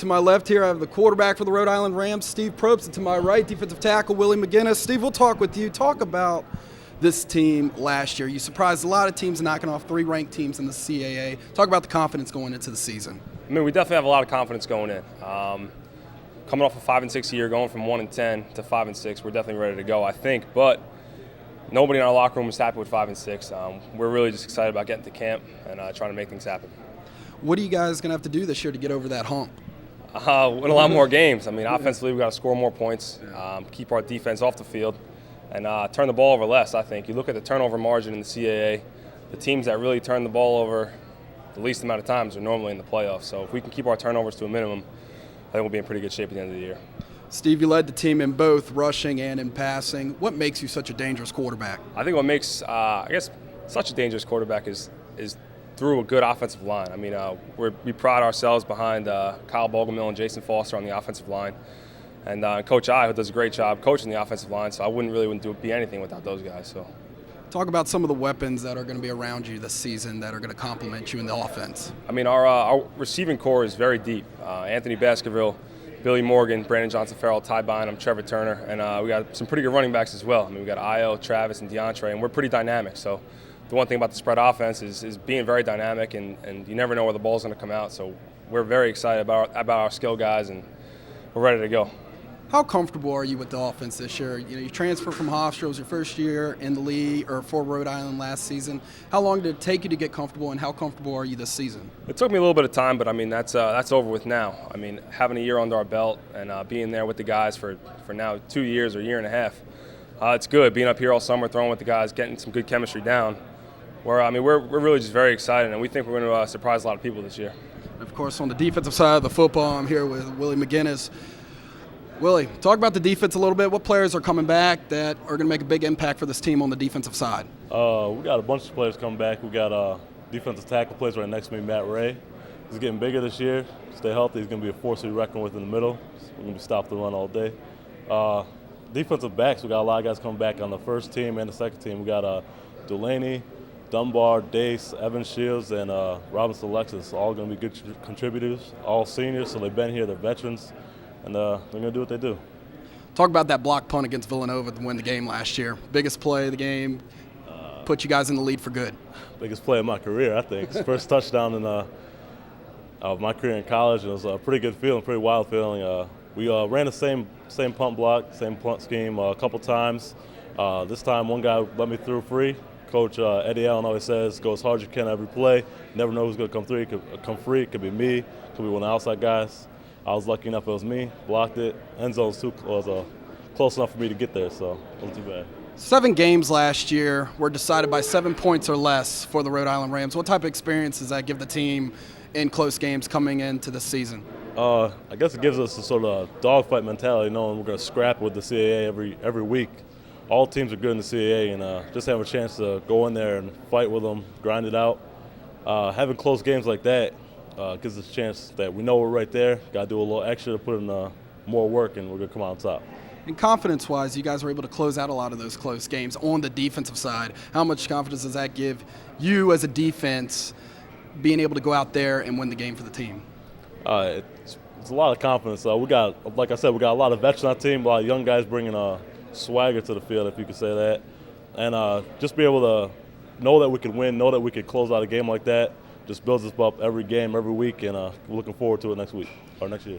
To my left here, I have the quarterback for the Rhode Island Rams, Steve Probst, and to my right, defensive tackle, Willie McGinnis. Steve, we'll talk with you. Talk about this team last year. You surprised a lot of teams knocking off 3 ranked teams in the CAA. Talk about the confidence going into the season. I mean, we definitely have a lot of confidence going in. Coming off a 5-6 year, going from 1-10 to 5-6, we're definitely ready to go, I think. But nobody in our locker room is happy with 5-6. We're really just excited about getting to camp and trying to make things happen. What are you guys going to have to do this year to get over that hump? Win a lot more games. I mean, offensively, we've got to score more points, keep our defense off the field, and turn the ball over less, I think. You look at the turnover margin in the CAA, the teams that really turn the ball over the least amount of times are normally in the playoffs. So if we can keep our turnovers to a minimum, I think we'll be in pretty good shape at the end of the year. Steve, you led the team in both rushing and in passing. What makes you such a dangerous quarterback? I think what makes, such a dangerous quarterback is through a good offensive line. I mean, we pride ourselves behind Kyle Bogomil and Jason Foster on the offensive line. And Coach I, who does a great job coaching the offensive line, so I wouldn't be anything without those guys. So, talk about some of the weapons that are going to be around you this season that are going to complement you in the offense. I mean, our receiving core is very deep. Anthony Baskerville, Billy Morgan, Brandon Johnson-Farrell, Ty Bynum, Trevor Turner, and we got some pretty good running backs as well. I mean, we got Io, Travis, and DeAndre, and we're pretty dynamic. So the one thing about the spread offense is being very dynamic, and you never know where the ball's going to come out. So we're very excited about our skill guys, and we're ready to go. How comfortable are you with the offense this year? You transferred from Hofstra. It was your first year in the league or for Rhode Island last season. How long did it take you to get comfortable, and how comfortable are you this season? It took me a little bit of time, but I mean that's over with now. I mean, having a year under our belt and being there with the guys for now 2 years or a year and a half, it's good. Being up here all summer, throwing with the guys, getting some good chemistry down. We're really just very excited, and we think we're going to surprise a lot of people this year. Of course, on the defensive side of the football, I'm here with Willie McGinnis. Willie, talk about the defense a little bit. What players are coming back that are going to make a big impact for this team on the defensive side? We got a bunch of players coming back. We got defensive tackle plays right next to me, Matt Ray. He's getting bigger this year. Stay healthy. He's going to be a force to be reckoned with in the middle. We're going to be stopped the run all day. Defensive backs, we got a lot of guys coming back on the first team and the second team. We got Delaney, Dunbar, Dace, Evan Shields, and Robinson Alexis, all going to be good contributors, all seniors, so they've been here, they're veterans, and they're going to do what they do. Talk about that block punt against Villanova to win the game last year. Biggest play of the game, put you guys in the lead for good. Biggest play of my career, I think. It's first touchdown in of my career in college, and it was a pretty good feeling, pretty wild feeling. We ran the same punt block, same punt scheme a couple times. This time one guy let me through free. Coach Eddie Allen always says, go as hard as you can every play. Never know who's going to come through. It could come free. It could be me. It could be one of the outside guys. I was lucky enough it was me. Blocked it. End zone was close enough for me to get there, so it wasn't too bad. 7 games last year were decided by 7 points or less for the Rhode Island Rams. What type of experience does that give the team in close games coming into this season? I guess it gives us a sort of dogfight mentality, knowing we're going to scrap with the CAA every week. All teams are good in the CAA, and just having a chance to go in there and fight with them, grind it out. Having close games like that gives us a chance that we know we're right there. Got to do a little extra to put in more work, and we're going to come out on top. And confidence-wise, you guys were able to close out a lot of those close games on the defensive side. How much confidence does that give you as a defense being able to go out there and win the game for the team? It's a lot of confidence. We got, like I said, we got a lot of veterans on our team, a lot of young guys bringing swagger to the field, if you could say that, and just be able to know that we could win, know that we could close out a game like that, just builds us up every game, every week, and we're looking forward to it next week or next year.